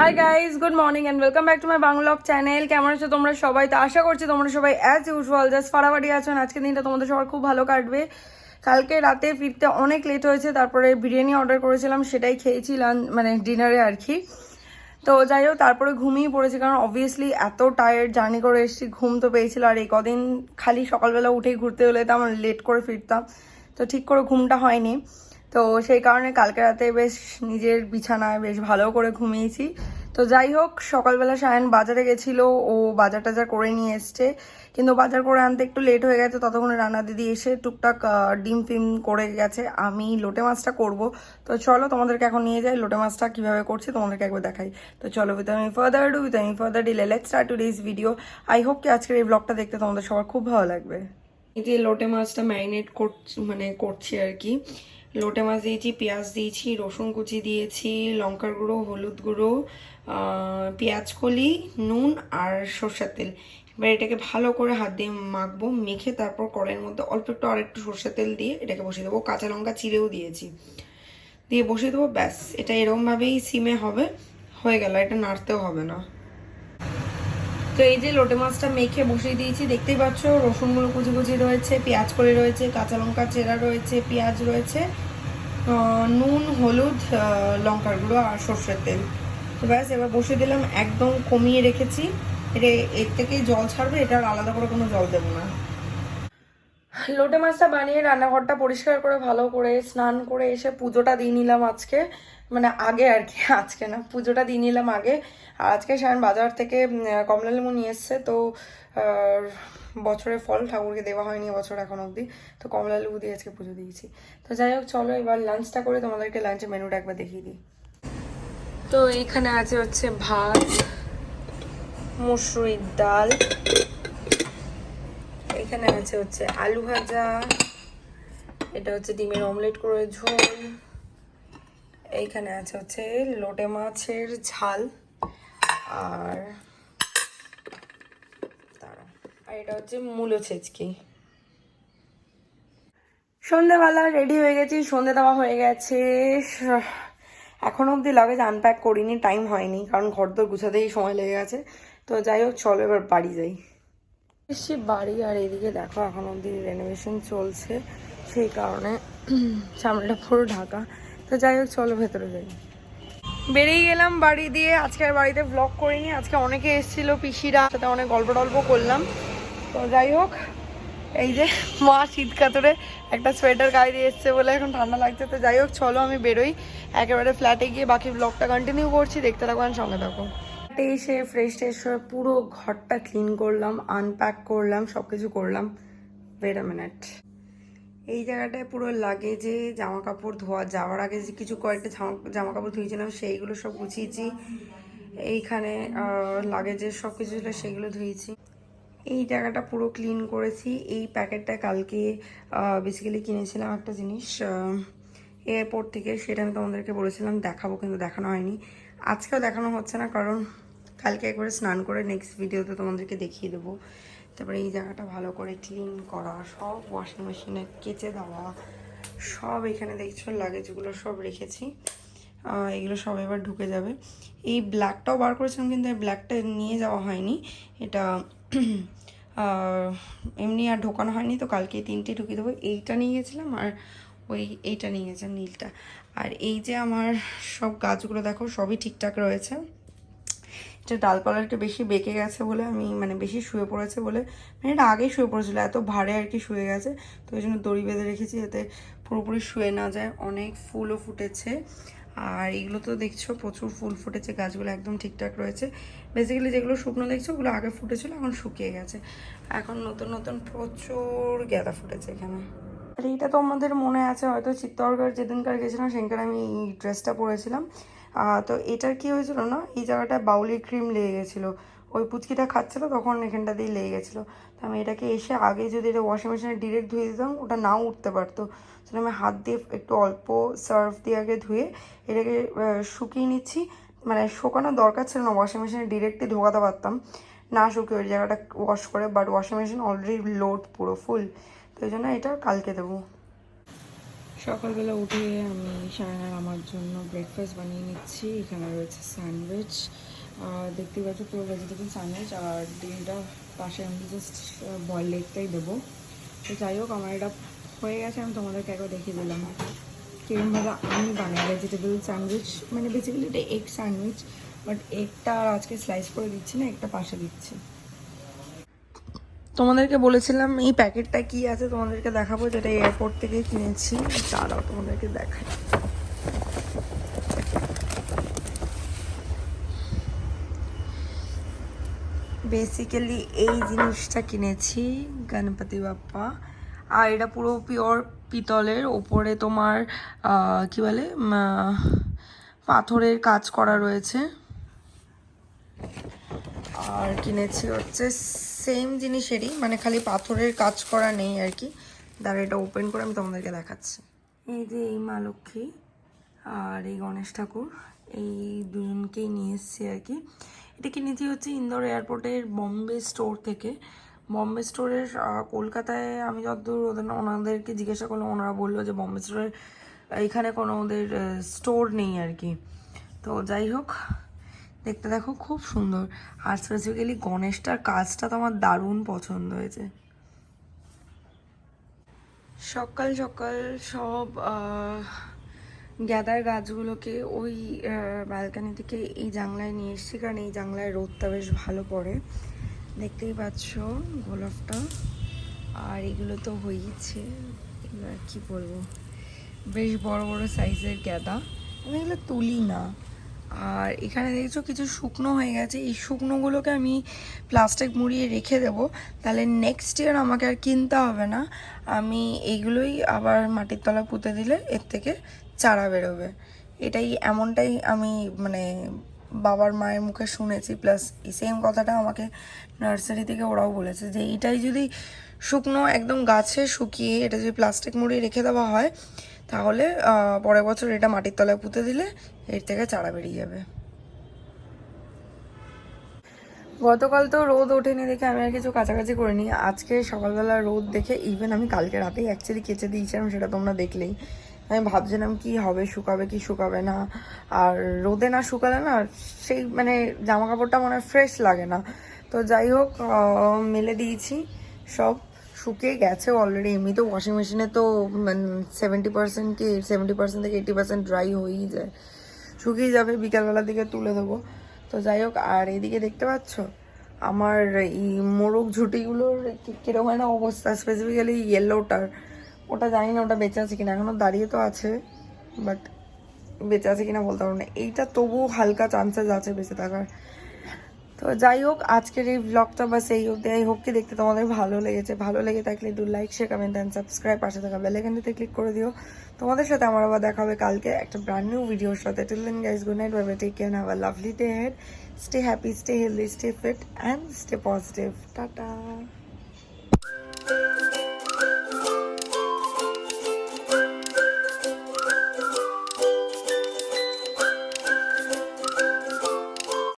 High guys, good morning and welcome back to my vlog channel. কেমন আছো তোমরা সবাই? তো আশা করছি তোমরা সবাই অ্যাজ ইউজুয়াল জাস্ট ফাটাফাটি আছো। আজকের দিনটা তোমাদের সবার খুব ভালো কাটবে। কালকে রাতে ফিরতে অনেক লেট হয়েছে, তারপরে বিরিয়ানি অর্ডার করেছিলাম, সেটাই খেয়েছি মানে ডিনারে আর কি। তো যাই হোক, তারপরে ঘুমিয়ে পড়েছি, কারণ অবভিয়াসলি এত টায়ার্ড জার্নি করে এসেছি, ঘুম তো পেয়েছিল। আর এই কদিন খালি সকালবেলা উঠেই ঘুরতে হলে তো আমার লেট করে ফিরতাম, তো ঠিক করে ঘুমটা হয়নি। তো সেই কারণে কালকে রাতে বেশ নিজের বিছানায় বেশ ভালো করে ঘুমিয়েছি। তো যাই হোক, সকালবেলা সায়ন বাজারে গেছিলো, ও বাজার টাজার করে নিয়ে এসছে, কিন্তু বাজার করে আনতে একটু লেট হয়ে গেছে। ততক্ষণে রান্না দিদি এসে টুকটাক ডিম ফিম করে গেছে। আমি লোটে মাছটা করব। তো চলো তোমাদেরকে এখন নিয়ে যাই, লোটে মাছটা কীভাবে করছি তোমাদেরকে একবার দেখাই। তো চলো, with any further delay let's start today's video. I hope কি আজকের এই ব্লগটা দেখতে তোমাদের সবার খুব ভালো লাগবে। এই যে লোটে মাছটা ম্যারিনেট করছি আর কি। লোটে মাছ দিয়েছি, পেঁয়াজ দিয়েছি, রসুন কুচি দিয়েছি, লঙ্কার গুঁড়ো, হলুদ গুঁড়ো, পেঁয়াজ কলি, নুন আর সর্ষের তেল। এবার এটাকে ভালো করে হাত দিয়ে মাখবো, মেখে তারপর কড়াইয়ের মধ্যে অল্প একটু আরেকটু সর্ষের তেল দিয়ে এটাকে বসিয়ে দেবো। কাঁচা লঙ্কা চিড়েও দিয়েছি, দিয়ে বসিয়ে দেবো। ব্যাস, এটা এরকমভাবেই সিমে হবে, হয়ে গেল, এটা নাড়তেও হবে না। তো এই যে লোটে মাছটা মেখে বসিয়ে দিয়েছি, দেখতেই পাচ্ছ রসুনগুলো কুচি কুচি রয়েছে, পেঁয়াজ কলি রয়েছে, কাঁচা লঙ্কা চেরা রয়েছে, পেঁয়াজ রয়েছে, নুন, হলুদ, লঙ্কার গুঁড়ো আর সর্ষের তেল। তো ব্যাস, এবার বসিয়ে দিলাম, একদম কমিয়ে রেখেছি। এটা এর থেকেই জল ছাড়বে, এটা আর আলাদা করে কোনো জল দেবো না। লোটে মাছটা বানিয়ে রান্নাঘরটা পরিষ্কার করে ভালো করে স্নান করে এসে পুজোটা দিয়ে নিলাম আজকে, মানে আগে আর কি, আজকে না, পুজোটা দিয়ে নিলাম আগে। আর আজকে সায়ন বাজার থেকে কমলা লেবু নিয়ে এসছে, তো বছরের ফল ঠাকুরকে দেওয়া হয়নি বছর এখন অবধি, তো কমলা লেবু দিয়ে আজকে পুজো দিয়েছি। তো যাই হোক, চলো এবার লাঞ্চটা করে তোমাদেরকে লাঞ্চের মেনুটা একবার দেখিয়ে দিই। তো এইখানে আছে হচ্ছে ভাত, মুসুরির ডাল, এখানে আছে হচ্ছে আলু ভাজা, এটা হচ্ছে ডিমের অমলেট করে ঝোল, এইখানে আছে হচ্ছে লোটে মাছের ঝাল, আর এটা হচ্ছে মূলো ছেচকি। সন্ধ্যেবেলা রেডি হয়ে গেছি, সন্ধ্যে দেওয়া হয়ে গেছে। এখন অবধি লাগেজ আনপ্যাক করিনি, টাইম হয়নি, কারণ ঘরদোর গুছাতেই সময় লেগে গেছে। তো যাই হোক, চলো এবার বাড়ি যাই। এসছি বাড়ি, আর এদিকে দেখো এখন অবধি রেনোভেশন চলছে, সেই কারণে সামনেটা পুরো ঢাকা। তো যাই হোক, চলো ভেতরে যাই। বেরিয়ে গেলাম বাড়ি দিয়ে। আজকে আর বাড়িতে ব্লগ করিনি, আজকে অনেকে এসেছিলো, পিসিরা, সাথে অনেক গল্প টল্প করলাম। তো যাই হোক, এই যে মা শীত কাতরে একটা সোয়েটার গায়ে দিয়ে এসছে বলে এখন ঠান্ডা লাগছে। তো যাই হোক, চলো আমি বেরোই, একেবারে ফ্ল্যাটে গিয়ে বাকি ব্লগটা কন্টিনিউ করছি, দেখতে থাকো আর সঙ্গে থাকো। ফ্ল্যাটে এসে ফ্রেশ ট্রেশ হয়ে পুরো ঘরটা ক্লিন করলাম, আনপ্যাক করলাম, সব কিছু করলাম। ওয়েট আ মিনিট, এই জায়গাটায় পুরো লাগেজে জামা কাপড় ধোয়া যাওয়ার আগে যে কিছু কয়েকটা জামা কাপড় ধুয়েছিলাম সেইগুলো সব গুছিয়েছি। এইখানে লাগেজের সব কিছু ছিল, সেগুলো ধুয়েছি। এই জায়গাটা পুরো ক্লিন করেছি। এই প্যাকেটটা কালকে বেসিক্যালি কিনেছিলাম একটা জিনিস এয়ারপোর্ট থেকে, সেটা আমি তোমাদেরকে বলেছিলাম দেখাবো, কিন্তু দেখানো হয়নি। আজকেও দেখানো হচ্ছে না, কারণ কালকে একবারে স্নান করে নেক্সট ভিডিওতে তোমাদেরকে দেখিয়ে দেবো। তারপরে এই জায়গাটা ভালো করে ক্লিন করা, সব ওয়াশিং মেশিনে কেচে দেওয়া, সব এখানে দেখছো লাগেজগুলো সব রেখেছি। এগুলো সব এবার ঢুকে যাবে। এই ব্ল্যাকটাও বার করেছিলাম, কিন্তু এই ব্ল্যাকটা নিয়ে যাওয়া হয়নি, এটা এমনি আর ঢোকানো হয়নি। তো কালকে তিনটে ঢুকিয়ে দেবো। এইটা নিয়ে গেছিলাম, আর এইটা নিয়ে গেছিলাম নীলটা। আর এই যে আমার সব গাছগুলো দেখো, সবই ঠিকঠাক রয়েছে। এটা ডালপালা একটু বেশি বেঁকে গেছে বলে, আমি মানে বেশি শুয়ে পড়েছে বলে, মানে এটা আগেই শুয়ে পড়েছিল, এত ভারে আর কি শুয়ে গেছে, তো ওই জন্য দড়ি বেঁধে রেখেছি যাতে পুরোপুরি শুয়ে না যায়। অনেক ফুলও ফুটেছে, আর এগুলো তো দেখছো প্রচুর ফুল ফুটেছে, গাছগুলো একদম ঠিকঠাক রয়েছে। বেসিক্যালি যেগুলো শুকনো দেখছো ওগুলো আগে ফুটেছিল, এখন শুকিয়ে গেছে। এখন নতুন নতুন প্রচুর গাঁদা ফুটেছে এখানে। আর এইটা তো আমাদের মনে আছে হয়তো, চিত্তরগড় যেদিনকার গেছিলাম সেদিনকার আমি এই ড্রেসটা পরেছিলাম। তো এটার কি হয়েছিল না, এই জায়গাটায় বাউলি ক্রিম লেগে গেছিলো, ওই পুচকিটা খাচ্ছিলো তখন এখানটা দিয়ে লেগে গেছিলো। তো আমি এটাকে এসে আগে যদি এটা ওয়াশিং মেশিনে ডিরেক্ট ধুয়ে দিতাম, ওটা নাও উঠতে পারতো। সেটা আমি হাত দিয়ে একটু অল্প সার্ফ দিয়ে আগে ধুয়ে এটাকে শুকিয়ে নিচ্ছি। মানে শুকানোর দরকার ছিল না, ওয়াশিং মেশিনে ডিরেক্টলি ঢোকাতে পারতাম না শুকিয়ে ওই জায়গাটা ওয়াশ করে, but washing machine already load পুরো ফুল, তো এই জন্য এটা কালকে দেবো। সকালবেলা উঠে আমি সায়নার আমার জন্য ব্রেকফাস্ট বানিয়ে নিচ্ছি। এখানে রয়েছে স্যান্ডউইচ, দেখতে পাচ্ছ পুরো ভেজিটেবল স্যান্ডউইচ, আর ডিমটা পাশে আমি জাস্ট বয়েল এগটাই দেবো। তো যাই হোক, আমার এটা হয়ে গেছে, আমি তোমাদেরকে একবার দেখিয়ে দিলাম কীরকমভাবে আমি বানাই ভেজিটেবল স্যান্ডউইচ। মানে বেসিক্যালি এটা এগ স্যান্ডউইচ, বাট এগটা আর আজকে স্লাইস করে দিচ্ছি না, একটা পাশে দিচ্ছি। তোমাদেরকে বলেছিলাম এই প্যাকেটটা কি আছে তোমাদেরকে দেখাবো, যেটা এয়ারপোর্ট থেকে কিনেছি। দাঁড়াও তোমাদেরকে দেখাই। বেসিক্যালি এই জিনিসটা কিনেছি, গণপতি বাপ্পা, আর এটা পুরো পিওর পিতলের, ওপরে তোমার কি বলে পাথরের কাজ করা রয়েছে। আর কিনেছি হচ্ছে সেম জিনিসেরই, মানে খালি পাথরের কাজ করা নেই আর কি। দাঁড়া, এটা ওপেন করে আমি তোমাদেরকে দেখাচ্ছি। এই যে এই মা লক্ষ্মী আর এই গণেশ ঠাকুর, এই দুজনকেই নিয়ে এসেছি আর কি। এটা কিনেছি হচ্ছে ইন্দোর এয়ারপোর্টের বম্বে স্টোর থেকে। বম্বে স্টোরের কলকাতায় আমি যতদূর ওনাদেরকে জিজ্ঞাসা করলাম, ওনারা বললো যে বম্বে স্টোরের এখানে কোনো ওদের স্টোর নেই আর কি। তো যাই হোক, দেখতে দেখো খুব সুন্দর, আর স্পেসিফিক্যালি গণেশটার কাজটা তো আমার দারুণ পছন্দ হয়েছে। সকাল সকাল সব গ্যাদার গাছগুলোকে ওই ব্যালকানি থেকে এই জানলায় নিয়ে এসেছি, কারণ এই জানলায় রোদটা বেশ ভালো পড়ে। দেখতেই পাচ্ছ গোলাপটা, আর এগুলো তো হয়েইছে। এগুলো আর কি বলবো, বেশ বড় বড় সাইজের গ্যাদা, আমি এগুলো তুলি না। আর এখানে দেখছো কিছু শুকনো হয়ে গেছে, এই শুকনোগুলোকে আমি প্লাস্টিক মুড়িয়ে রেখে দেবো, তাহলে নেক্সট ইয়ার আমাকে আর কিনতে হবে না। আমি এইগুলোই আবার মাটির তলা পুঁতে দিলে এর থেকে চারা বেরোবে। এমনটাই আমি মানে বাবার মায়ের মুখে শুনেছি, প্লাস এই সেম কথাটা আমাকে নার্সারি থেকে ওরাও বলেছে যে এইটাই যদি শুকনো একদম গাছে শুকিয়ে এটা যদি প্লাস্টিক মুড়িয়ে রেখে দেওয়া হয়, তাহলে পরের বছর এটা মাটির তলায় পুঁতে দিলে এর থেকে চারা বেরিয়ে যাবে। গতকাল তো রোদ ওঠেনি দেখে আমি আর কিছু কাছাকাছি করিনি। আজকে সকালবেলা রোদ দেখে ইভেন আমি কালকে রাতেই অ্যাকচুয়ালি কেচে দিয়েছিলাম, সেটা তোমরা দেখলেই। আমি ভাবছিলাম কি হবে, শুকাবে কি শুকাবে না। আর রোদে না শুকালে না সেই মানে জামা কাপড়টা মনে হয় ফ্রেশ লাগে না। তো যাই হোক, মেলে দিয়েছি, সব শুকিয়ে গেছে অলরেডি। এমনি তো ওয়াশিং মেশিনে তো মানে 70% কি 70% থেকে 80% ড্রাই হয়েই যায়, শুকিয়ে যাবে, বিকালবেলার দিকে তুলে দেবো। তো যাই হোক, আর এইদিকে দেখতে পাচ্ছ আমার এই মোরগ ঝুঁটিগুলোর কীরকম একটা অবস্থা, স্পেসিফিক্যালি ইয়েলোটার। ওটা জানি না ওটা বেঁচে আছে কিনা, এখনও দাঁড়িয়ে তো আছে, বাট বেঁচে আছে কিনা বলতে পারবো না। এইটা তবু হালকা চান্সেস আছে বেঁচে থাকার। তো যাই হোক, আজকের এই ব্লগটা বাস এই অবধি। আই হোপ কি দেখতে তোমাদের ভালো লেগেছে। ভালো লেগে থাকলে do like, share, comment and subscribe, পাশে থাকা বেল আইকনটিতে ক্লিক করে দিও। তোমাদের সাথে আমার আবার দেখা হবে কালকে একটা ব্র্যান্ড নিউ ভিডিওর সাথে। Till then guys, good night, bye bye, take care, have a lovely day ahead, stay happy, stay healthy, stay fit and stay positive. Tata.